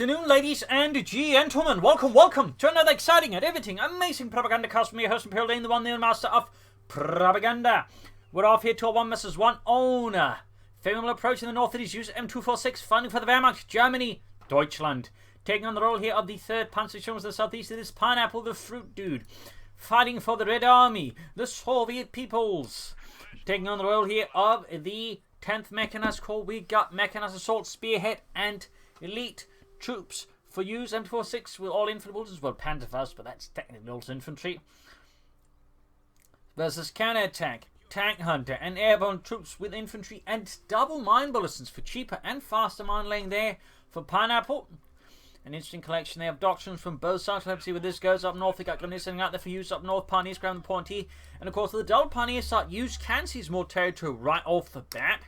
afternoon, ladies and gentlemen. Welcome to another exciting and everything amazing Propagandacast from your host Imperial Dane, the one, the master of Propaganda. We're off here to a 1 vs 1 owner. Faymonville Approach in the north, it is UseM246, fighting for the Wehrmacht, Germany, Deutschland. Taking on the role here of the 3rd Panzer Division to the southeast, it is Pineapple, the fruit dude. Fighting for the Red Army, the Soviet peoples. Taking on the role here of the 10th Mechanized Corps, we got Mechanized Assault, Spearhead and Elite Troops. For UseM246 with all infantry as well, Panzerfaust, but that's technically also infantry. Versus counterattack, tank hunter, and airborne troops with infantry and double mine bulletins for cheaper and faster mine laying there for Pineapple. An interesting collection there of doctrines from both sides. Let's see where this goes. Up north, we got Grenadiers sitting out there for use up north. Pioneers ground the point here. And of course, the double Pioneer side, use can seize more territory right off the bat.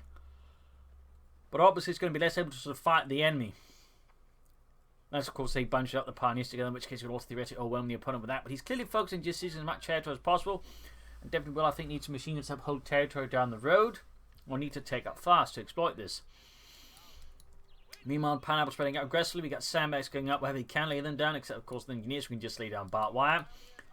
But obviously, it's going to be less able to sort of fight the enemy. Unless, of course, they bunch up the Pioneers together, in which case, he would also theoretically overwhelm the opponent with that. But he's clearly focusing just seizing as much territory as possible. And definitely will, I think, need some machine guns to hold territory down the road. Or need to take up fast to exploit this. Meanwhile, Pineapple spreading out aggressively. We got sandbags going up wherever he can lay them down, except, of course, the engineers we can just lay down barbed wire.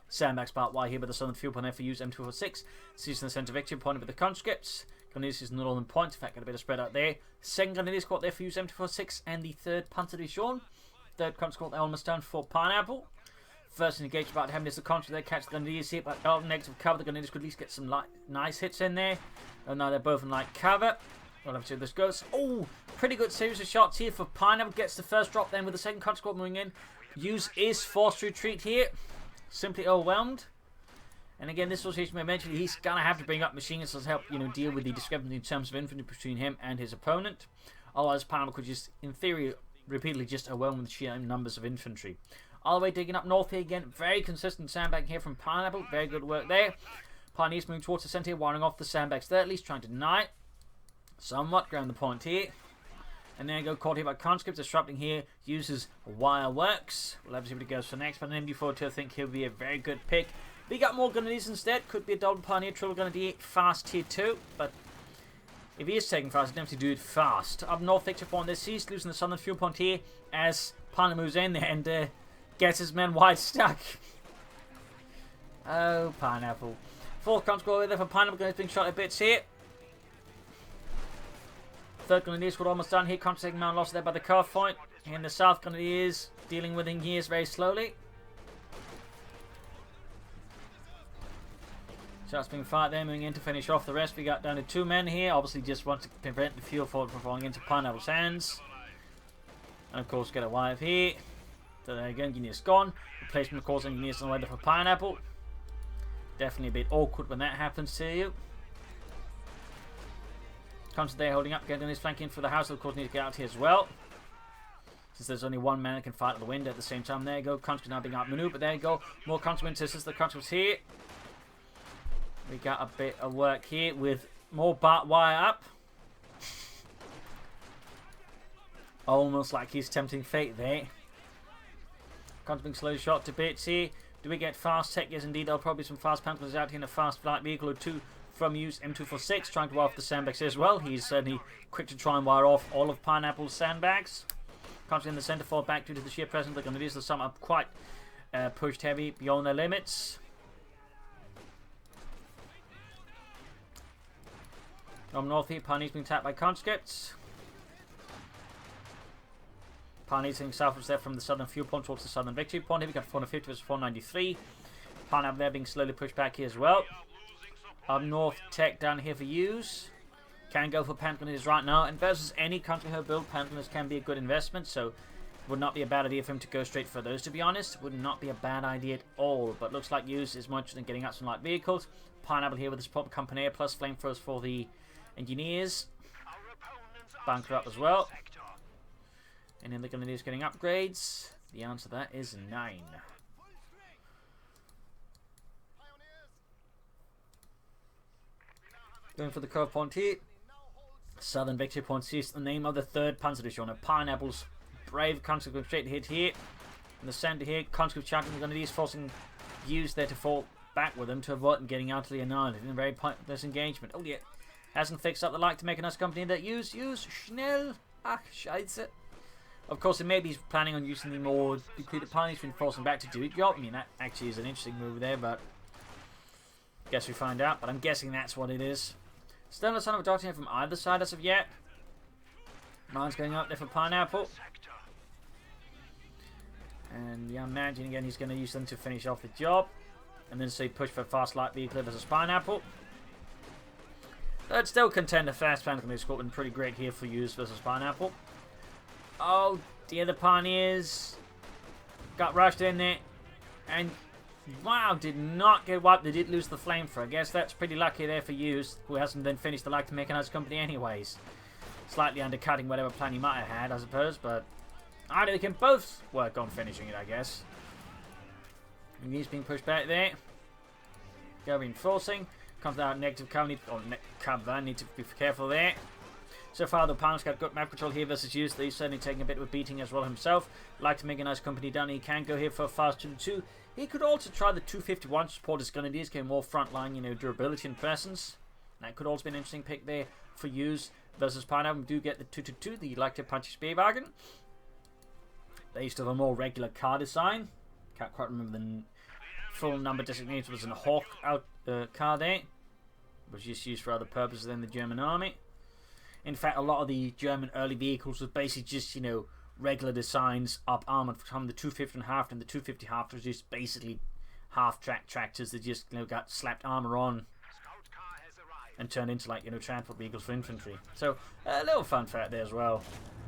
Sandbags barbed wire here by the southern fuel point there for UseM246. Seizing the centre victory point with the conscripts. Grenadiers is in the northern point. In fact, got a bit of spread out there. Second Grenadier squad there for UseM246 and the 3rd Panzer Division. 3rd Conscript squad almost down for Pineapple. First engagement about to happen is the Conscript there. Catch the Grenadiers here, but negative cover. The Grenadiers could at least get some nice hits in there. Oh no, they're both in light cover. We'll have to see how this goes. Oh, pretty good series of shots here for Pineapple. Gets the first drop then with the 2nd Conscript squad moving in. Use is forced to retreat here. Simply overwhelmed. And again, this situation eventually he's gonna have to bring up machine guns to help, deal with the discrepancy in terms of infantry between him and his opponent. Otherwise, Pineapple could just, in theory, repeatedly just overwhelm with sheer numbers of infantry. All the way digging up north here again. Very consistent sandbag here from Pineapple. Very good work there. Pioneers moving towards the centre here, wiring off the sandbags there, at least trying to deny it. Somewhat ground the point here. And then go caught here by conscripts. Disrupting here uses wire works. We'll have to see what it goes for next. But an MD42 I think he'll be a very good pick. We got more Grenadiers instead. Could be a double Pioneer, triple Grenadier, fast tier 2. But if he is taking fast, he'd have to do it fast. Up north, victory point there. He's losing the southern fuel point here as Pioneer moves in there and gets his men wide stuck. Oh, Pineapple. 4th conscript there for Pineapple. Grenadiers being shot to bits here. 3rd Grenadiers squad almost done here. Contra-taking Mount lost there by the curve point. In the south, Grenadiers dealing with engineers very slowly. Shots being fired there, moving in to finish off the rest. We got down to 2 men here. Obviously, just want to prevent the fuel from falling into Pineapple's hands. And of course, get a wire here. So there again, engineers gone. Replacement, of course, engineers on the way there for Pineapple. Definitely a bit awkward when that happens to you. Comes there holding up, getting his flank in for the house. Of course, need to get out here as well. Since there's only 1 man that can fight at the wind at the same time. There you go. Conscripts now being outmaneuvered. There you go. More conscripts assist the conscripts here. We got a bit of work here with more barbed wire up. Almost like he's tempting fate there. Conscripts being slowly shot to bits here. Do we get fast tech? Yes, indeed. There'll probably be some fast panthers out here in a fast flight vehicle or 2. From UseM246, trying to wire off the sandbags as well. He's certainly quick to try and wire off all of Pineapple's sandbags. Constantly in the centre, fall back due to the sheer presence. The Grenadiers are some up quite pushed heavy beyond their limits. From north here, Pioneers being tapped by conscripts. Pioneers heading southwards there from the southern fuel point towards the southern victory point. Here we got 450 versus 493. Pineapple there being slowly pushed back here as well. Up north, tech down here for use. Can go for Panther right now. And versus any country her build, Panther can be a good investment. So, would not be a bad idea for him to go straight for those, to be honest. Would not be a bad idea at all. But looks like Use is more interested in getting out some light vehicles. Pineapple here with his proper company plus flamethrowers for the engineers. Bunker up as well. And then the Grenadiers getting upgrades. The answer to that is 9. Going for the curve point here. Southern victory point sees the name of the 3rd Panzer Division. Pineapple's brave conscript going straight hit here. In the centre here, conscript chanting the Grenadiers, forcing Use there to fall back with them to avoid them getting utterly annihilated in a very pointless engagement. Oh yeah, hasn't fixed up the light to make a nice company that use schnell. Ach, scheiße. Of course, maybe he's planning on using the more depleted pioneers to force him back to do his job. I mean, that actually is an interesting move there, but guess we find out. But I'm guessing that's what it is. Still no sign of a doctor from either side as of yet. Mine's going up there for Pineapple. And yeah, I'm imagining again he's going to use them to finish off the job. And then say push for fast light vehicle versus Pineapple. But still contend the fast plan can be scored pretty great here for use versus Pineapple. Oh, the other Pioneers got rushed in there. And wow, did not get wiped. They did lose the flamethrower. I guess that's pretty lucky there for use, who hasn't then finished the light mechanized company anyways. Slightly undercutting whatever plan he might have had, I suppose, but either they can both work on finishing it, I guess. And he's being pushed back there. Go reinforcing. Comes out negative cover, cover, need to be careful there. So far, the opponent's got good map control here versus use. He's certainly taking a bit of a beating as well himself. Like to make a nice company done. He can go here for a fast 2-2. He could also try the 251 support his gun ideas, getting more frontline, you know, durability and presence. That could also be an interesting pick there for use versus Pineapple. We do get the 2-2, the like to punch spear bargain. They used to have a more regular car design. Can't quite remember the full number designated. It was in a Hawk out car there. It was just used for other purposes than the German army. In fact, a lot of the German early vehicles were basically just, you know, regular designs up armored from the 250 half, and the 250 half was just basically half-track tractors that just, you know, got slapped armor on and turned into, like, you know, transport vehicles for infantry. So a little fun fact there as well,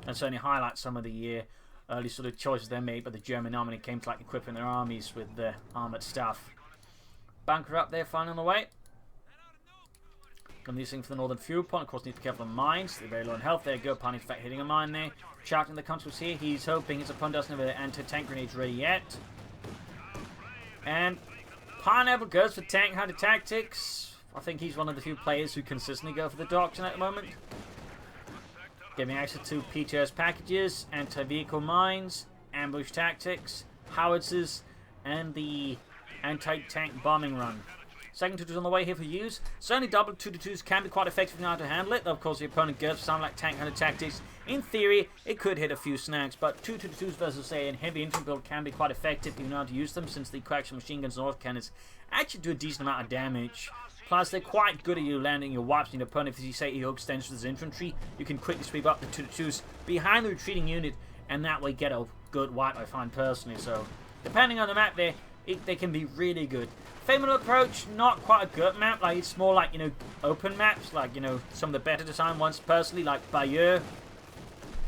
and certainly highlights some of the early sort of choices they made by the German army when it came to like equipping their armies with the armored stuff. Bunker up there, fine on the way. Come these things for the northern fuel point. Of course, need to be careful of mines. They're very low in health. There you go. Panic fact hitting a mine there. Charging the controls here. He's hoping his opponent doesn't have an anti-tank grenades ready yet. And Pineapple goes for Tank Hunter tactics. I think he's one of the few players who consistently go for the doctrine at the moment. Giving access to PTS packages, anti-vehicle mines, ambush tactics, howitzers, and the anti-tank bombing run. Second 2-2s on the way here for use. Certainly double 2-2s can be quite effective if you know how to handle it. Of course, the opponent goes for something like Tank Hunter tactics. In theory, it could hit a few snags, but 2-2s versus, say, a heavy infantry build can be quite effective if you know how to use them, since the coaxial machine guns and auto cannons actually do a decent amount of damage. Plus, they're quite good at you landing your wipes on your opponent. If you say he extends with his infantry, you can quickly sweep up the 2-2s behind the retreating unit, and that way get a good wipe, I find personally. So, depending on the map there, they can be really good. Faymonville Approach, not quite a good map. Like, it's more like, you know, open maps. Like, you know, some of the better design ones personally, like Bayeux.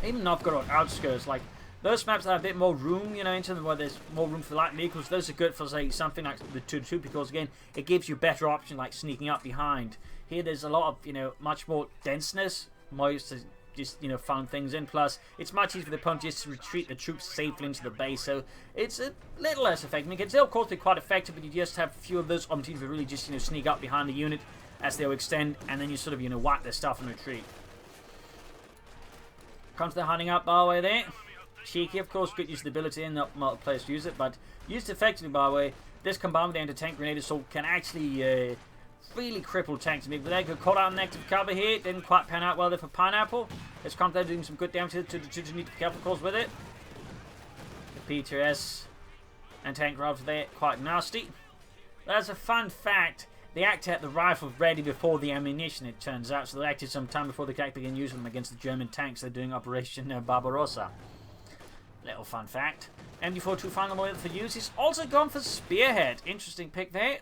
Even Novgorod Outskirts. Like, those maps that have a bit more room, you know, into them where there's more room for light vehicles. Those are good for, say, something like the 2-2 because, again, it gives you better option like sneaking up behind. Here, there's a lot of, you know, much more denseness. More used to just, you know, found things in. Plus, it's much easier for the opponent just to retreat the troops safely into the base, so it's a little less effective. I mean, it can still, of course, be quite effective, but you just have few of those opportunities to really just, you know, sneak up behind the unit as they'll extend, and then you sort of, you know, wipe their stuff and retreat. Comes to the hunting up bar way there. Cheeky, of course, good use of the ability and not multiple players to use it, but used effectively, by the way, this combined with the anti-tank grenade assault can actually really cripple tanks. I mean, they could call out an active cover here. Didn't quite pan out well there for Pineapple. It's come there doing some good damage to need to be careful, of course, with it. The PTS and tank rifles there, quite nasty. That's a fun fact. They actually had the rifles ready before the ammunition, it turns out, so they acted some time before they could begin using them against the German tanks they're doing Operation Barbarossa. Little fun fact. MD42 final model for use. He's also gone for Spearhead. Interesting pick there.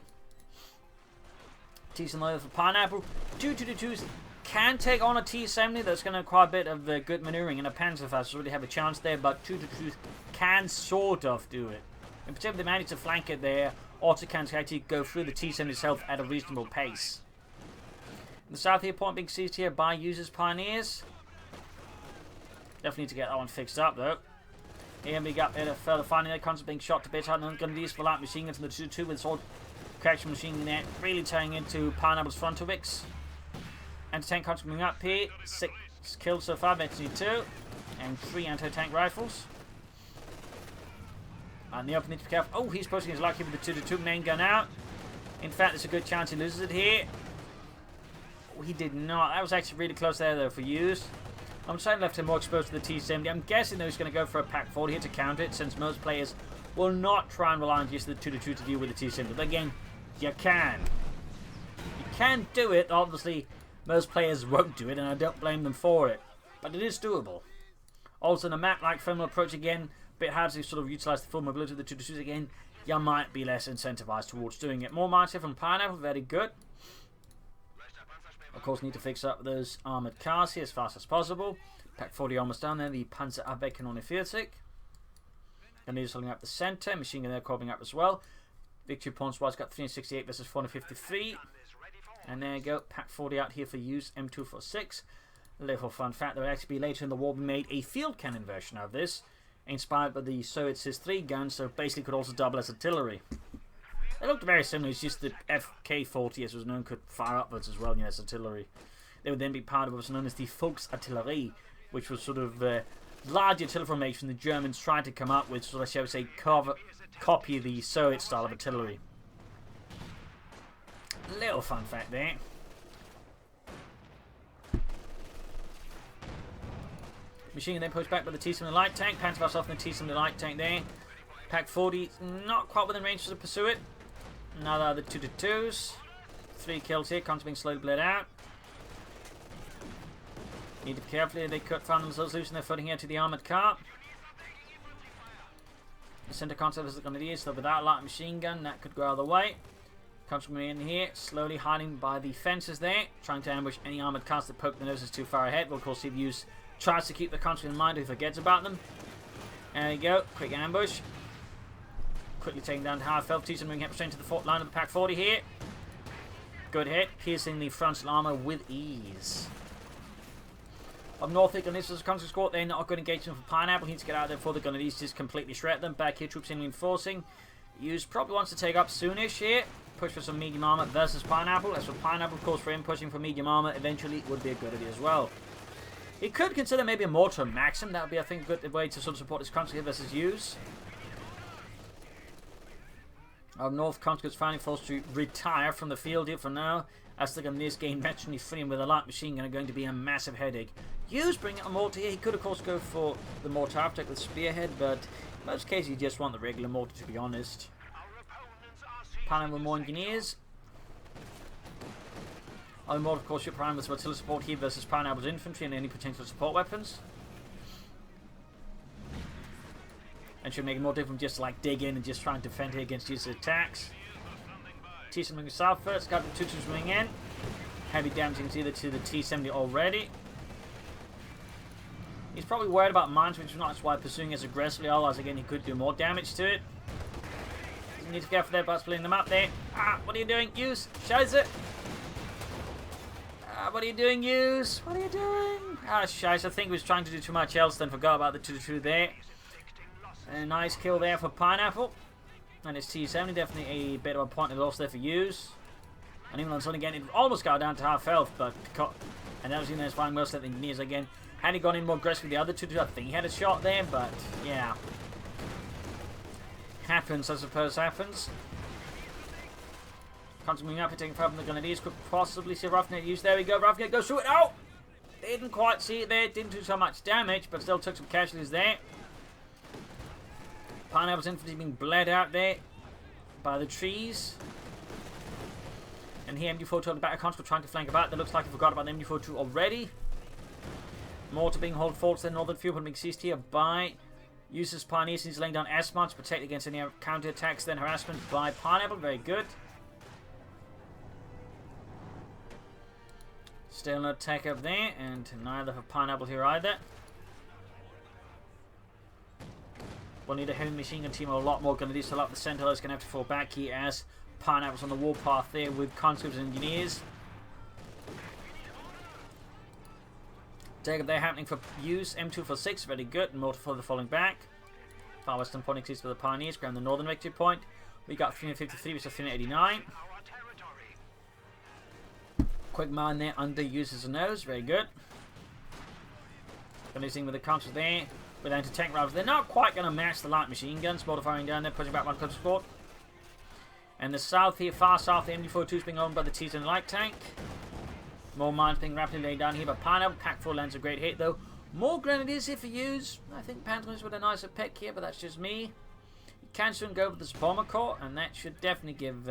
Decent loader for Pineapple. 2-2-2s can take on a T-70. That's going to require a bit of good maneuvering, and a Panzerfaust really have a chance there, but 2-2-2s can sort of do it. In particular, they manage to flank it there. Also can actually go through the T-70 itself at a reasonable pace. The south here point being seized here by users Pioneers. Definitely need to get that one fixed up though. Here we got a further finding their concept being shot to bits. I'm going to use for light machine guns to the 2-2 with sword correction machine gun there, really turning into Pineapple's frontal wicks. Anti-tank concept coming up here. 6 kills so far, betting 2, and 3 anti-tank rifles. And the open need to be careful. Oh, he's posting his lucky with the 2-2 main gun out. In fact, there's a good chance he loses it here. Oh, he did not. That was actually really close there though for use. I'm saying left him more exposed to the T-70. I'm guessing though he's going to go for a Pack 40 here to counter it, since most players will not try and rely on just the 2-2 to deal with the T-70. But again, you can. You can do it. Obviously, most players won't do it, and I don't blame them for it. But it is doable. Also, in a map like Faymonville Approach again, a bit hard to sort of utilise the full mobility of the 2-2s again, you might be less incentivised towards doing it. More mindset from Pineapple, very good. Of course, need to fix up those armoured cars here as fast as possible. Pack 40 almost down there, the Panzerabwehr Kanone 40. And he's holding up the centre, machine gun there covering up as well. Victory points wise, got 368 versus 453. And there you go, Pack 40 out here for UseM246. A little fun fact, there will actually be later in the war we made a field cannon version of this, inspired by the COH2 3 gun, so basically could also double as artillery. They looked very similar, it's just the FK40 as was known could fire upwards as well, as artillery. They would then be part of what was known as the Volksartillerie, which was sort of large artillery formation the Germans tried to come up with, so I shall say copy the Soviet style of artillery. Little fun fact there. Machine gun then pushed back by the T-70 light tank. Panzerfaust off the T-70 light tank there. Pack 40 not quite within range to pursue it. Now the other 2-2s. 3 kills here. Cons being slowly bled out. Need to be careful. They could find themselves losing their footing here to the armoured car. The centre concept is going to be so without a light machine gun, that could go out of the way. Comes from in here, slowly hiding by the fences there, trying to ambush any armoured cars that poke their noses too far ahead. Well, of course, he'd use tries to keep the conscript in mind if he forgets about them. There you go, quick ambush. Quickly taking down to half health. T-70 moving up straight to the fort line of the Pack 40 here. Good hit, piercing the frontal armour with ease. Up north, the Gunneries as conscript squad. They're not a good engagement for Pineapple. He needs to get out there before the Gunneries just completely shred them. Back here, troops in reinforcing. Use probably wants to take up soonish here. Push for some medium armour versus Pineapple. As for Pineapple, of course, for him pushing for medium armour eventually would be a good idea as well. He could consider maybe a mortar maxim. That would be, I think, a good way to sort of support his conscript versus use. Our North conscript's finally forced to retire from the field here for now, as the Gunneries gain naturally freedom with a light machine gun are going to be a massive headache. Use bring out a mortar here. He could, of course, go for the mortar after with Spearhead, but in most cases, you just want the regular mortar, to be honest. Pineapple with more engineers. Our mortar, of course, should prime with artillery support here versus Pineapple's infantry and any potential support weapons. And should make it more difficult just to like dig in and just try and defend here against these attacks. T-70 moving south first, got the 2-2s moving in. Heavy damage either to the T-70 already. He's probably worried about mines, which is not why pursuing as aggressively, otherwise again he could do more damage to it. You need to be careful there about splitting them up there. Ah, what are you doing? Use! Scheiße! What are you doing, Use? What are you doing? Ah, scheiße, I think he was trying to do too much else, then forgot about the 2-2 there. A nice kill there for Pineapple. And it's T-70, definitely a bit of a point of loss there for Use. And even on Sun again, it almost got down to half health, but and that was his fine most of the engineers again. Had he gone in more aggressive with the other 2-2, I think he had a shot there, but yeah. Happens, I suppose, happens. Continuing up and taking fire from the Gunneries, could possibly see Roughneck use. There we go, Roughneck goes through it. Oh! Didn't quite see it there, didn't do so much damage, but still took some casualties there. Pineapple's infantry being bled out there by the trees. And here MD4 told the back of conscript trying to flank about. That looks like he forgot about the MD42 already. Mortar being hauled forward to the northern field, but being seized here by Uses Pioneers. He's laying down S-Mart to protect against any counter-attacks, then harassment by Pineapple. Very good. Still no attack up there, and neither for Pineapple here either. We'll need a heavy machine gun team or a lot more Gunneries to allow the Sentinels going to have to fall back here as Pineapple's on the warpath there with conscripts and engineers. Take up there happening for UseM246, very good, and more for the falling back. Far western point exists for the Pioneers, ground the northern victory point. We got 353 versus 389. Quick mine there under Uses a nose, very good. Finishing with the conscripts there. With anti-tank rifles, they're not quite going to match the light machine guns. Mortar firing down there, pushing back one conscript squad. And the south here, far south, the MD42 is being owned by the T-70 light tank. More mines being rapidly laid down here by Pineapple. Pack 4 lands a great hit though. More grenadiers here for use. I think Pantaloons with a nicer pick here, but that's just me. You can soon go with the Bomber Corps, and that should definitely give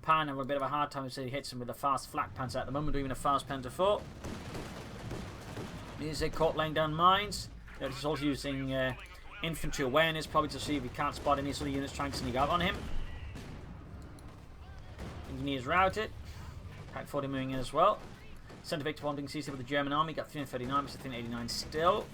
Pineapple a bit of a hard time if he hits him with a fast flak panzer at the moment, or even a fast Panzer IV. He's caught laying down mines. He's also using infantry awareness, probably to see if he can't spot any sort of units trying to sneak out on him. Engineers routed. Pack 40 moving in as well. Centre Victor wanting CC with the German army. Got 339 versus 389 still.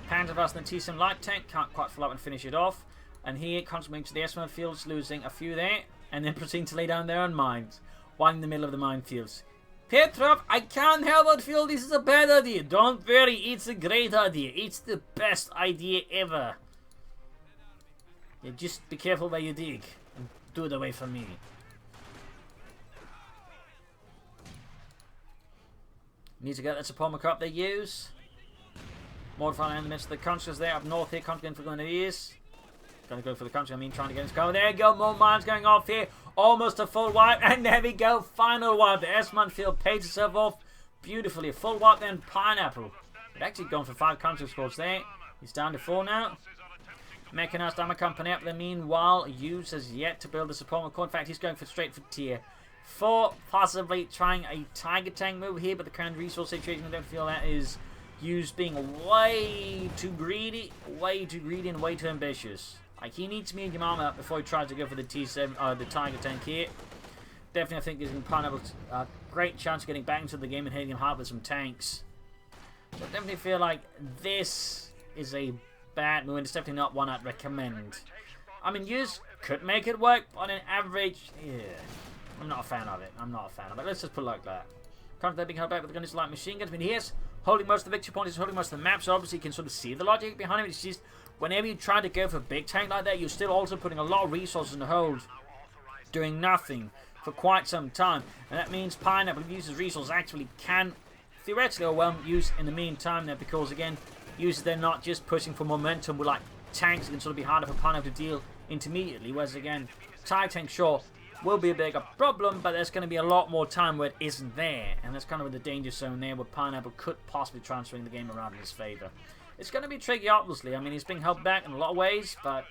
Panzerfaust and the T-Sim light tank. Can't quite follow up and finish it off. And here, concentrating to the S-1 fields, losing a few there. And then proceeding to lay down their own mines. One in the middle of the minefields. Petrov, I can't help but feel this is a bad idea. Don't worry, it's a great idea. It's the best idea ever. Yeah, just be careful where you dig. And do it away from me. Need to get that support crop they use. Modifying in the midst of the countries there up north here. Country for Grenadiers. Gonna go for the country, I mean trying to get his cover. There you go, more mines going off here. Almost a full wipe. And there we go, final wipe. The S-Man field pays itself off beautifully. A full wipe then Pineapple. They've actually gone for 5 country squads there. He's down to 4 now. Mechanized Armor Company up there. Meanwhile, Hughes has yet to build the support core. In fact, he's going for straight for tier 4, possibly trying a Tiger Tank move here, but the current resource situation, I don't feel that is Hughes being way too greedy and way too ambitious. Like, he needs medium armor up before he tries to go for the T7, the Tiger Tank here. Definitely, I think he's going to Pineapple a great chance of getting back into the game and hitting him hard with some tanks. So I definitely feel like this is a bad move, and it's definitely not one I'd recommend. I mean, Hughes could make it work, but on an average, yeah. I'm not a fan of it. Let's just put it like that. Currently being held back with the guns like machine guns. I mean, he's holding most of the victory points. He's holding most of the maps. So obviously, you can sort of see the logic behind him. It's just whenever you try to go for a big tank like that, you're still also putting a lot of resources in the hold, doing nothing for quite some time. And that means Pineapple uses resources actually can theoretically overwhelm Hughes in the meantime there, because again, Hughes they're not just pushing for momentum with like tanks. It can sort of be harder for Pineapple to deal intermediately. Whereas again, Tiger Tank sure will be a bigger problem, but there's going to be a lot more time where it isn't there, and that's kind of the danger zone there where Pineapple could possibly transferring the game around in his favour. It's going to be tricky, obviously. I mean, he's being held back in a lot of ways, but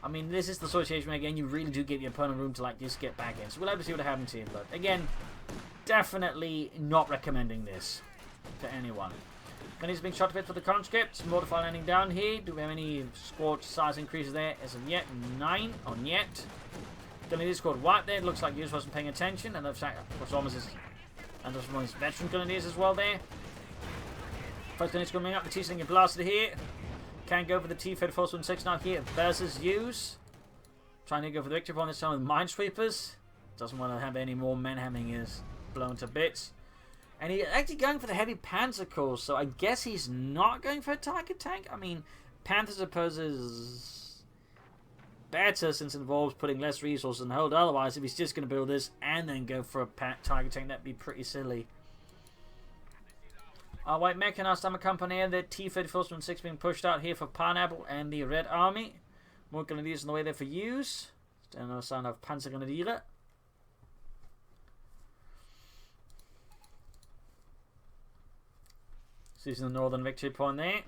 I mean, this is the situation where again you really do give your opponent room to like just get back in. So we'll have to see what happens here, but again, definitely not recommending this to anyone. Then he's being shot a bit for the conscripts. Mortify landing down here. Do we have any squad size increases there? As of yet, 9 on yet. Grenadiers scored white there. It looks like Hughes wasn't paying attention, and there's almost his veteran Grenadiers as well there. First Grenadiers coming up. The T-Sling get blasted here. Can go for the T-3416 now here versus Hughes. Trying to go for the victory point this time with Minesweepers. Doesn't want to have any more men having his blown to bits. And he's actually going for the heavy Panzer Corps, so I guess he's not going for a Tiger Tank. I mean, Panther supposes better since it involves putting less resources in the hold. Otherwise, if he's just going to build this and then go for a Tiger Tank, that'd be pretty silly. Our white mechanized armor company and the T-3416 being pushed out here for Pineapple and the Red Army. More Grenadiers on the way there for Hughes. Still no sign of Panzer Grenadier. Using the northern victory point there.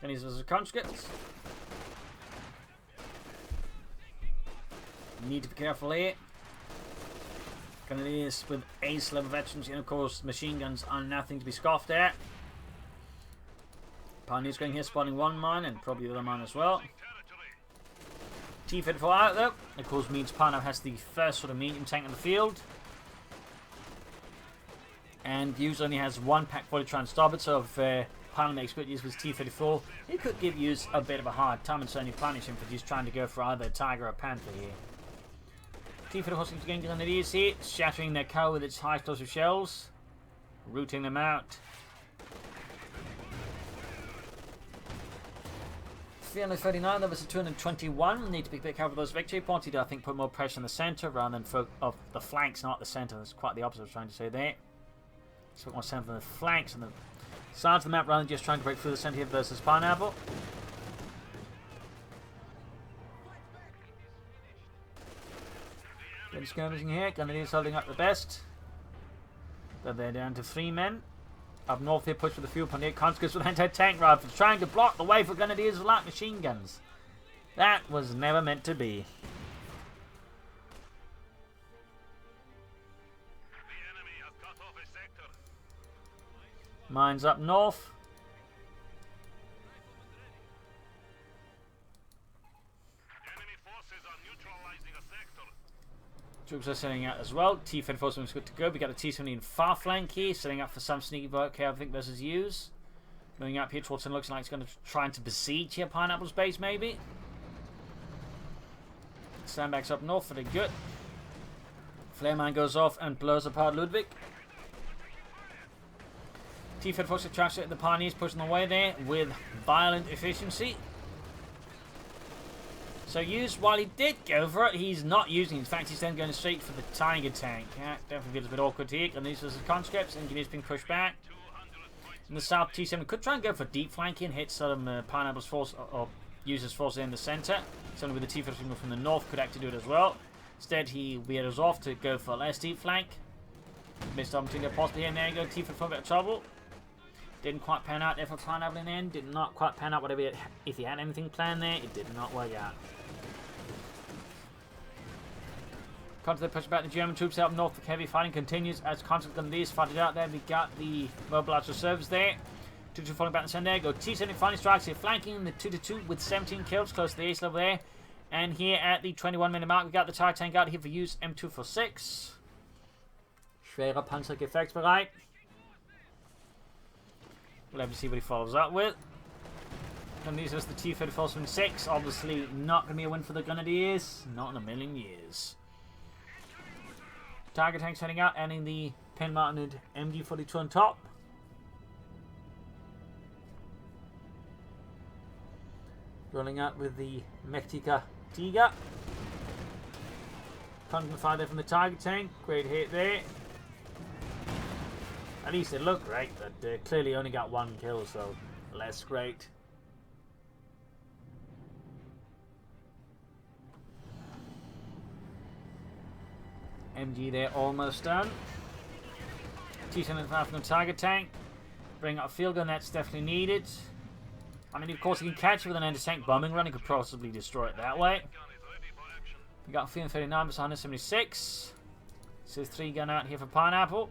Grenadiers versus conscripts. Need to be careful here. Grenadiers with ace level veterans, and of course machine guns are nothing to be scoffed at. Pioneers going here, spotting one mine and probably the other mine as well. T-34 out though, of course means Pano has the first sort of medium tank in the field. And Hughes only has one pack for to try and stop it, so if Pano makes good use of his T-34, he could give Hughes a bit of a hard time and certainly punish him for just trying to go for either a Tiger or a Panther here. T-34 getting Grenadiers here, shattering their cow with its high explosive shells, rooting them out. 339 versus 221. Need to be a bit careful with those victory points. I think put more pressure on the centre rather than of the flanks, not the centre. That's quite the opposite I was trying to say there. So more centre on the flanks and the sides of the map rather than just trying to break through the centre here versus Pineapple. Getting skirmishing here. Grenadiers holding up the best. But they're down to 3 men. Up north here, push for the fuel point here. Conscripts with anti-tank rifles trying to block the way for grenadiers with light machine guns. That was never meant to be. Mines up north. Troops are setting out as well. T-Fed reinforcements good to go. We got a T-70 in far flank here, setting up for some sneaky work here, I think, versus use. Moving up here towards it, looks like it's going to try to besiege here, Pineapple's base, maybe. Sandbags up north, pretty good. Flare mine goes off and blows apart Ludwig. T-Fed forces tracks at the Pioneers, pushing away there with violent efficiency. So Use, while he did go for it, he's not using it. In fact, he's then going straight for the Tiger tank. Yeah, definitely feels a bit awkward here. And these are the conscripts. Engineers being pushed back. In the south, T7 could try and go for deep flanking, hit some Pineapple's force, or Use's force in the centre. Somebody with the T-Fed from the north could actually do it as well. Instead, he veers off to go for less deep flank. Missed opportunity possibly here, and there you go. T-Fed for a bit of trouble. Didn't quite pan out there for Pineapple in the end. Did not quite pan out whatever if he had anything planned there. It did not work out. Constantly push back the German troops out north. The heavy fighting continues as constant grenadiers fight it out there. We got the mobilized reserves there. 2-2 falling back in San Diego. T-70 finally strikes here, flanking the 2-2 with 17 kills close to the ace level there. And here at the 21-minute mark, we got the TIE tank out here for UseM246. Schwere Panzer gefechtsbereit. We'll have to see what he follows up with. And these are the T-3476. Obviously not going to be a win for the Grenadiers. Not in a million years. Tiger tanks heading out, ending the Penn-mounted MG42 on top. Rolling out with the Mechtica Tiger. Constant fire there from the Tiger tank. Great hit there. At least it looked great, but clearly only got 1 kill, so less great. MG there almost done. T-75 from the Tiger tank. Bring up a field gun, that's definitely needed. I mean, of course, he can catch it with an anti-tank bombing run. He could possibly destroy it that way. We got Field 39 versus 176. So 3 gun out here for Pineapple.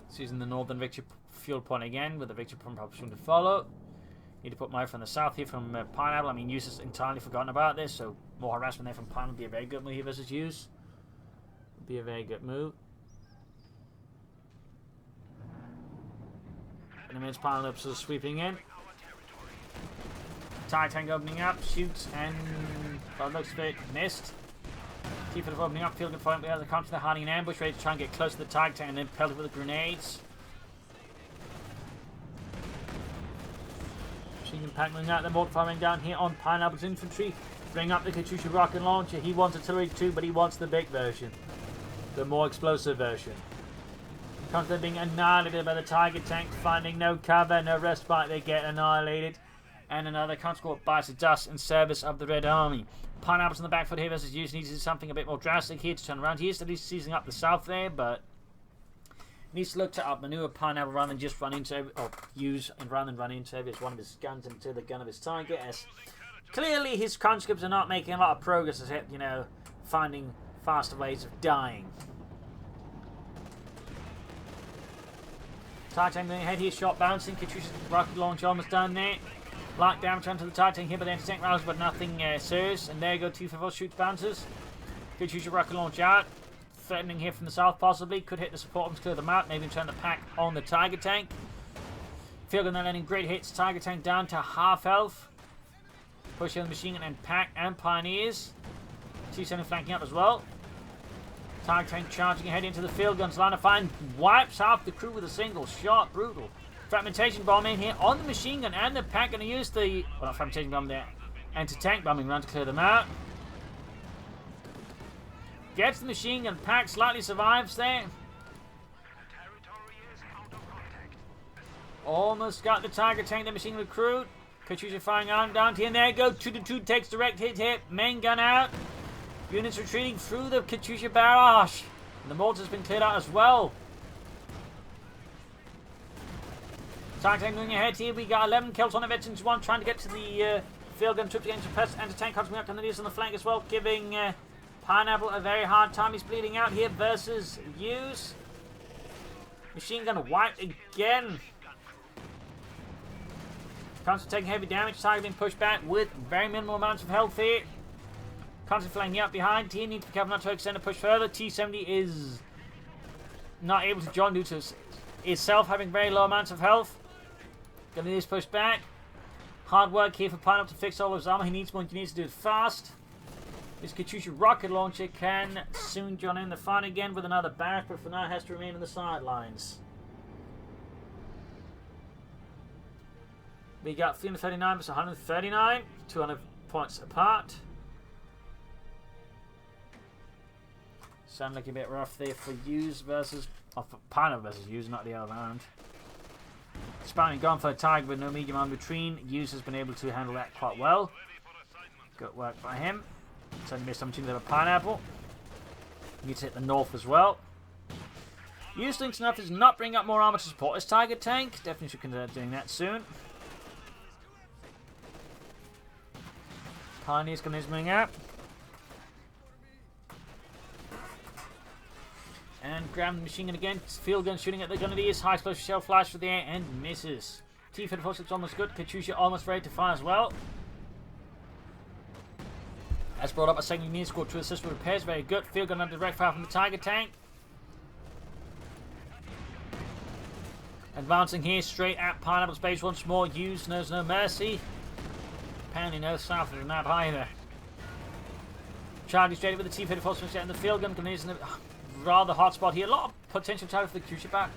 It's using the northern victory fuel point again with the victory point option to follow. Need to put more from the south here from Pineapple. I mean, Use has entirely forgotten about this, so more harassment there from Pineapple would be a very good move here versus Use. Would be a very good move. And the men's Pineapple sort of sweeping in. TIE tank opening up, shoots, and by the looks of it, missed. T-Fed opening up, field confinement, the other comes to the hiding in ambush, ready to try and get close to the Tiger tank and then pelt it with the grenades. Machine gun pack moving out, the mortar firing down here on Pineapple's infantry. Bring up the Katyusha rocket launcher. He wants artillery too, but he wants the big version. The more explosive version. Constantly being annihilated by the Tiger tank, finding no cover, no respite, they get annihilated. And another conscript bites the dust in service of the Red Army. Pineapple's on the back foot here versus Use. Needs to do something a bit more drastic here to turn around. He is at least seizing up the south there, but needs to look to outmaneuver Pineapple rather than just run into, or Use and rather than run into one of his guns into the gun of his Tiger. As clearly his conscripts are not making a lot of progress, except, you know, finding faster ways of dying. Tiger tank going ahead here, shot bouncing. Katyusha's rocket launch almost done there. Light damage onto the Tiger tank here, but the anti-tank rounds, but nothing serious. And there you go, T-54 shoots bouncers. Katyusha rocket launch out. Threatening here from the south, possibly. Could hit the support and clear them out. Maybe turn the pack on the Tiger tank. Field gun landing great hits. Tiger tank down to half health. Pushing the machine gun and pack and Pioneers. T-70 flanking up as well. Tiger tank charging ahead into the field guns. Line of fire wipes half the crew with a single shot. Brutal. Fragmentation bomb in here on the machine gun and the pack. Going to use the, well, not fragmentation bomb there, anti-tank bombing run to clear them out. Gets the machine gun, pack slightly survives there. Almost got the Tiger tank, the machine recruit. Katyusha firing arm down here, and there you go. 2-2 takes direct hit. Main gun out. Units retreating through the Katyusha barrage. And the mortar's been cleared out as well. Tank moving ahead here. We got 11 kills on the veterans. One trying to get to the field gun troops against the anti-tank coming up on the on the flank as well, giving Pineapple a very hard time. He's bleeding out here versus Use. Machine gun wiped again. Constantly taking heavy damage. Tiger being pushed back with very minimal amounts of health here. Constantly flanking out behind. T needs to be careful not to extend the push further. T70 is not able to join due to itself having very low amounts of health. Gonna need this push back. Hard work here for Pineapple to fix all of his armor. He needs more. He needs to do it fast. This Katyusha rocket launcher can soon join in the fight again with another barrack, but for now has to remain on the sidelines. We got 339 versus 139, 200 points apart. Sound like a bit rough there for Use versus for Pineapple versus Use, not the other way around. Spouting gone for a Tiger with no medium arm between. Use has been able to handle that quite well. Good work by him. Suddenly missed opportunity of a Pineapple. Needs to hit the north as well. Use thinks enough does not bring up more armor to support his Tiger tank. Definitely should consider doing that soon. Pioneer's coming up. And grabbing the machine gun again. Field gun shooting at the Grenadiers. High explosive shell flash for the air and misses. T-54 almost good. Katyusha almost ready to fire as well. Has brought up a second unit squad to assist with repairs. Very good. Field gun under direct fire from the Tiger tank. Advancing here straight at Pineapple's base once more. Use knows no mercy. Apparently no south of the map either. Charging straight with the T-54 and the field gun. Grenadiers in a rather hot spot here. A lot of potential target for the Katyusha back.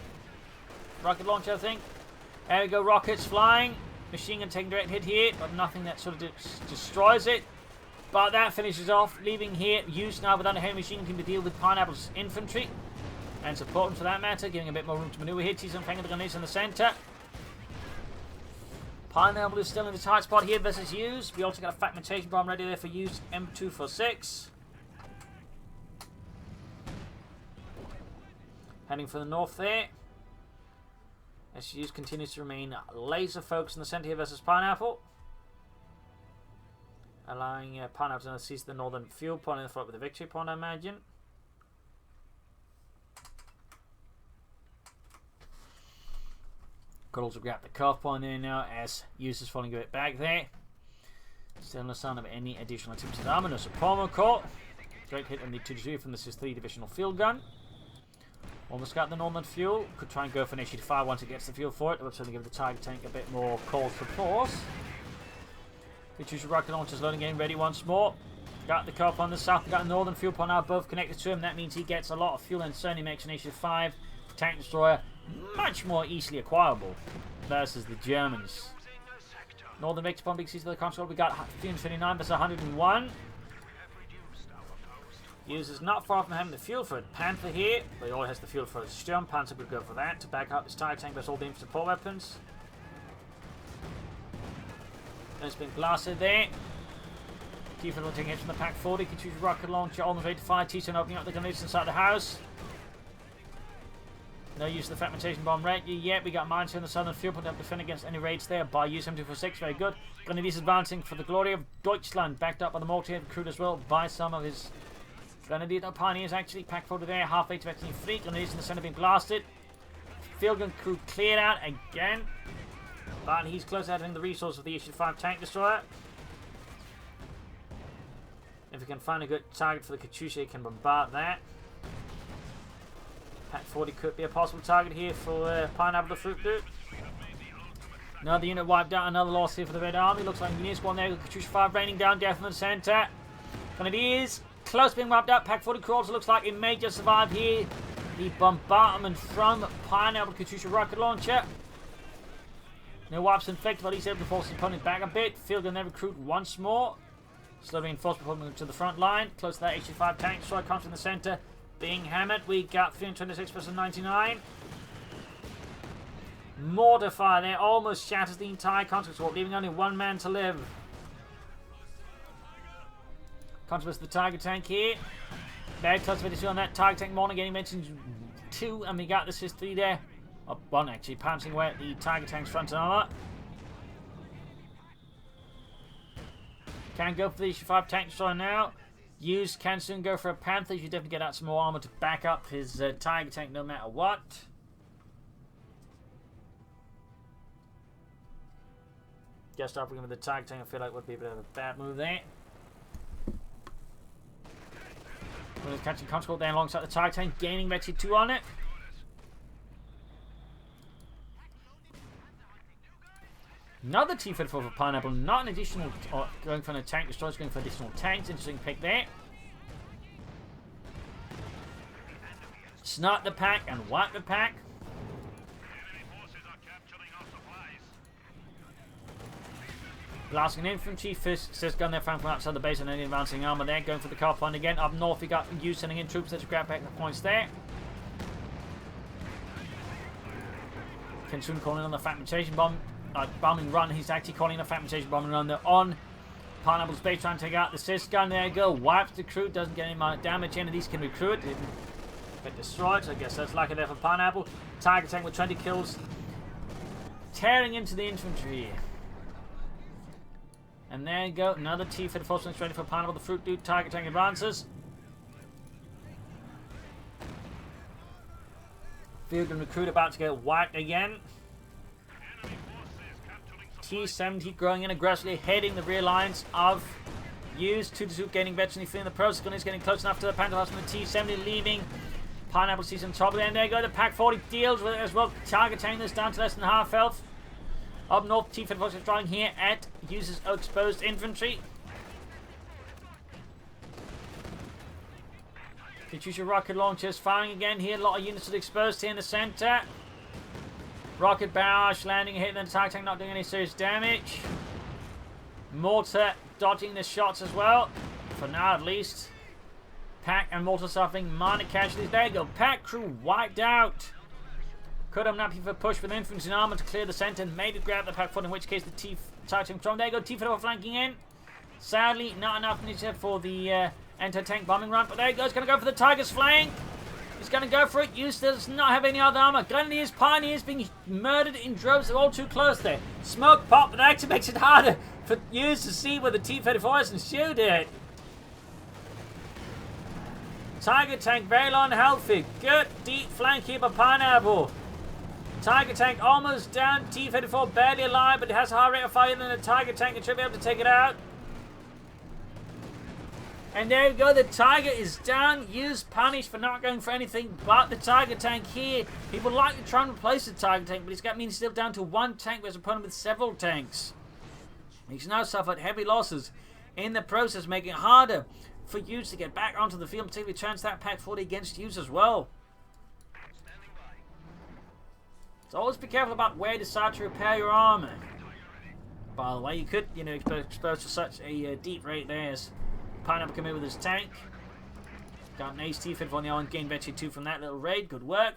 Rocket launcher, I think. There we go. Rockets flying. Machine gun taking direct hit here, but nothing that sort of destroys it. But that finishes off, leaving here Use now without a heavy machine gun to deal with Pineapple's infantry. And support him for that matter, giving a bit more room to maneuver here. He's flanking the grenades in the centre. Pineapple is still in the tight spot here versus Use. We also got a fragmentation bomb ready there for UseM246. Heading for the north there. As Use continues to remain laser focused in the centre here versus Pineapple. Allowing Pineapple to seize the northern fuel point in the front with the victory point, I imagine. Could also grab the cuff point there now as Use is falling a bit back there. Still no sign of any additional attempted armor, no Supremo Core. Great hit on the 2-2 from the 3 divisional field gun. Almost got the northern fuel. Could try and go for an issue fire once it gets the fuel for it. It would certainly give the Tiger tank a bit more cause for applause. Katyusha rocket launchers loading in, ready once more. Got the cup on the south, got a northern fuel point now both connected to him. That means he gets a lot of fuel and certainly makes an issue 5 tank destroyer much more easily acquirable versus the Germans. Northern victor upon big seas of the console. We got 329 versus 101. Use is not far from having the fuel for a Panther here, but he already has the fuel for a Sturm. Panther could go for that to back up his Tiger tank versus all the support weapons. It's been blasted there. T-54 taking hits from the Pack 40. Katyusha rocket launcher almost ready to fire. T-10 opening up the grenades inside the house. No use of the fragmentation bomb right yet. We got mines here in the southern field, put up defend against any raids there by UseM246. Very good. Grenadiers advancing for the glory of Deutschland, backed up by the multi-head recruit as well by some of his Grenadier Pioneers actually. Pack 40 there, halfway to Vectoring Fleet. Grenadiers in the center being blasted. Field gun crew cleared out again. But he's close to having the resource of the issue 5 tank destroyer. If we can find a good target for the Katyusha, he can bombard that. Pack 40 could be a possible target here for Pineapple the Fruit Dude. Another unit wiped out, another loss here for the Red Army. Looks like Engineer Squad there with Katyusha 5 raining down death in the centre. Grenadiers close to being wiped out. Pack 40 crawls, looks like it may just survive here. The bombardment from Pineapple Katyusha rocket launcher. No wipes infected, but he's able to force his opponent back a bit. Field gun there recruit once more. Slow reinforcement pulling to the front line. Close to that HC5 tank. Strike comes in the centre. Being hammered. We got 326 versus 99. Mortar fire there. Almost shatters the entire contact wall, leaving only one man to live. Consequence of the Tiger Tank here. Very close to on that Tiger Tank morning getting mentioned 2, and we got this is 3 there. Oh, 1 actually, pouncing away at the Tiger Tank's front armor. Can go for the issue 5 tank destroyer now. Can soon go for a Panther. You should definitely get out some more armor to back up his Tiger Tank no matter what. Just upping him with the Tiger Tank, I feel like would be a bit of a bad move there. Well, he's catching Conscript there alongside the Tiger Tank, gaining Vetsy 2 on it. Another T-54 for Pineapple, not an additional, going for an tank destroyer, going for additional tanks. Interesting pick there. Snot the pack and wipe the pack. Blasting infantry, first gun there found from outside the base and then advancing armor there. Going for the car point again. Up north we got you sending in troops there to grab back the points there. Can soon call in on the fragmentation bombing run. He's actually calling in a fragmentation bombing run. They're on Pineapple's base trying to take out the Sis gun. There you go. Wipes the crew. Doesn't get any more damage. Any of these can recruit. Didn't get destroyed. So I guess that's lucky there for Pineapple. Tiger Tank with 20 kills. Tearing into the infantry. And there you go, another T-54 ready for Pineapple. The Fruit Dude, Tiger Tank advances. Field and Recruit about to get whacked again. T-70 growing in aggressively, heading the rear lines of Use. 2-2 gaining veteran, feeling the process. Gun is getting close enough to the Panther from the T-70, leaving Pineapple sees some trouble. And there you go, the Pack 40 deals with it as well. Tiger Tank this down to less than half health. Up north, T-54 is trying here at uses exposed infantry. Katyusha rocket launchers firing again here. A lot of units are exposed here in the center. Rocket barrage landing a hit, then the Tiger Tank not doing any serious damage. Mortar dodging the shots as well, for now at least. Pack and Mortar suffering minor casualties. There you go, Pack crew wiped out. Could have nappy for push with infantry and armor to clear the center and maybe grab the Pack 4, in which case the Tiger Tank from. There you go, T-54 flanking in. Sadly, not enough initiative for the anti-tank bombing run, but there he goes, going to go for the Tiger's flank. He's going to go for it. Use does not have any other armor. Grenadiers, Pioneers being murdered in droves. They're all too close there. Smoke pop, but that actually makes it harder for Use to see where the T-54 is and shoot it. Tiger Tank very low and healthy. Good deep flank here by Pineapple. Tiger Tank almost down. T-54 barely alive, but it has a higher rate of fire than the Tiger Tank and should be able to take it out. And there you go, the Tiger is down. Use punished for not going for anything but the Tiger Tank here. People like to try and replace the Tiger Tank, but it's means still down to one tank with his opponent with several tanks. He's now suffered heavy losses in the process, making it harder for Use to get back onto the field, particularly chance that Pack 40 against Use as well. So always be careful about where you decide to repair your armor. By the way, you could, exposed to such a deep rate there as Pineapple come in with his tank. Got an ace T-54 on the island, gained Vetsy 2 from that little raid. Good work.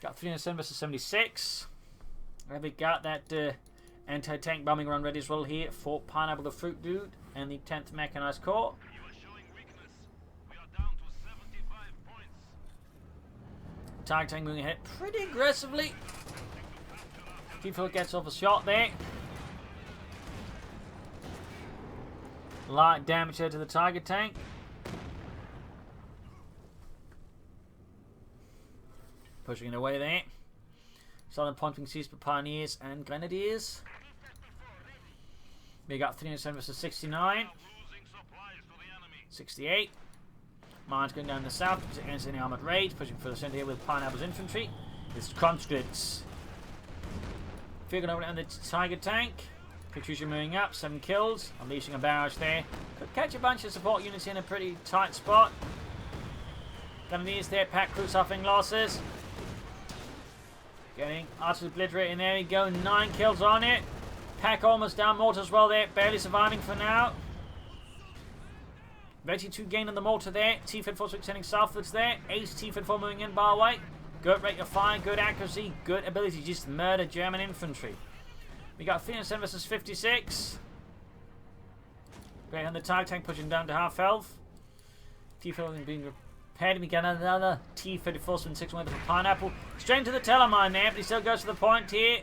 Got 307 versus 76. And we got that anti-tank bombing run ready as well here for Pineapple the Fruit Dude and the 10th Mechanized Corps. Tiger Tank moving ahead pretty aggressively. T-54 gets off a shot there. Light damage here to the Tiger Tank. Pushing it away there. Solid punching seized by Pioneers and Grenadiers. We got 307 versus 69. 68. Mines going down the south against any armored raids, pushing for the center here with Pineapple's infantry. This conscripts. Figuring over on the Tiger Tank. Katyusha moving up, 7 kills, unleashing a barrage there. Could catch a bunch of support units in a pretty tight spot. Grenadiers there, Pack crew suffering losses. Getting utterly obliterated, and there you go, 9 kills on it. Pack almost down, Mortar as well there, barely surviving for now. Vetsy 2 gain on the Mortar there. T-54 extending southwards there. Ace T-54 moving in bar way. Good rate of fire, good accuracy, good ability to just murder German infantry. We got 307 versus 56. Great, and the target tank pushing down to half health. T-40 being repaired. We get another T-34-76 with a pineapple. Straight into the telemine there, but he still goes to the point here.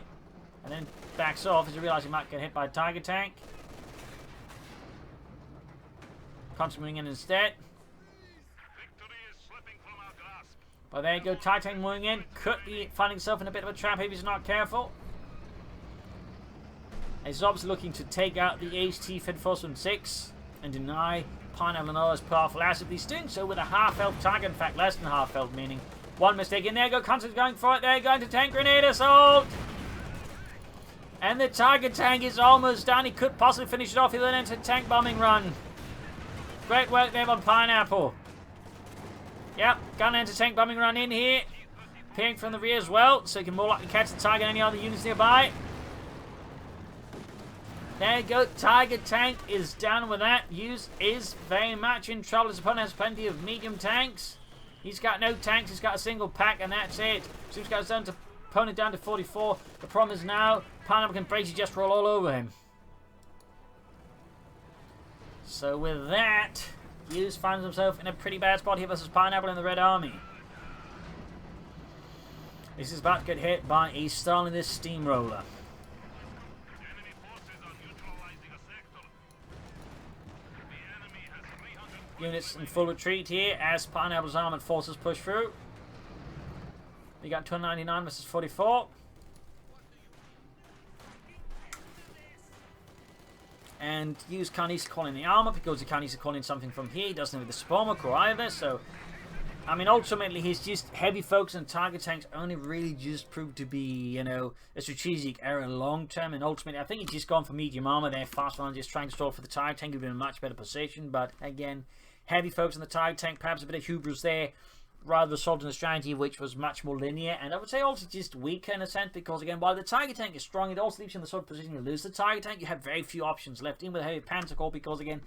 And then backs off as he realizes he might get hit by a tiger tank. Constantly in instead. But there you go, Titan moving in. Could be finding himself in a bit of a trap if he's not careful. He's obviously looking to take out the HT-34-76 and deny Pineapple and others powerful asset. He's doing so with a half-health target, in fact less than half-health, meaning one mistake. And there you go, Constant's going for it. They're going to tank grenade assault. And the target tank is almost done. He could possibly finish it off. He'll then enter tank bombing run. Great work there on Pineapple. Yep, gonna enter tank bombing run in here. Peering from the rear as well, so he can more likely catch the target than any other units nearby. There you go, Tiger Tank is down with that. Use is very much in trouble. His opponent has plenty of medium tanks. He's got no tanks, he's got a single pack, and that's it. Seems goes down to opponent down to 44. The problem is now, Pineapple can basically just roll all over him. So with that, Hughes finds himself in a pretty bad spot here versus Pineapple in the Red Army. This is about to get hit by a Stalinist steamroller. Units in full retreat here as Pineapple's armored forces push through. We got 299 versus 44. And Hughes can't easily call in the armor because he can't easily call in something from here. He doesn't have the Spoma Core either, so I mean, ultimately, he's just heavy focus on target tanks only really just proved to be, you know, a strategic error long term. And ultimately, I think he's just gone for medium armor there. Fast one, just trying to stall for the target tank. He'd be in a much better position. But again, heavy focus on the target tank. Perhaps a bit of hubris there. Rather assault on the strategy, which was much more linear. And I would say also just weaker in a sense. Because again, while the target tank is strong, it also leaves you in the sort of position you lose the target tank. You have very few options left in with a heavy panzer corps. Because again,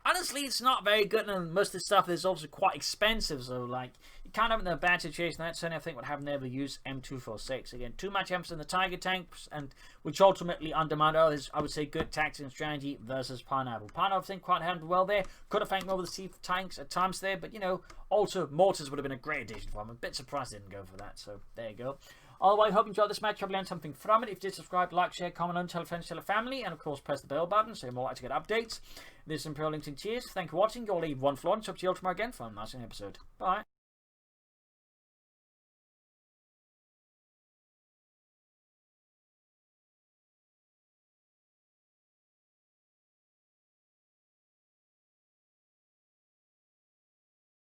honestly, it's not very good, and most of the stuff is also quite expensive, so like you can't have it in a bad situation. That's certainly, I think, what happened there with UseM246. Again, too much emphasis on the tiger tanks, and which ultimately undermined others, I would say, good tactics and strategy versus Pineapple. Pineapple, I think, quite handled well there. Could have thanked more with the sea tanks at times there, but you know, also mortars would have been a great addition for him. I'm a bit surprised they didn't go for that, so there you go. Otherwise, I hope you enjoyed this match. Hope you learned something from it. If you did, subscribe, like, share, comment, and tell friends, tell a family. And of course, press the bell button so you're more likely to get updates. This is Imperial LinkedIn. Cheers. Thank you for watching. You'll leave one floor and it's up to you tomorrow again for a nice episode. Bye.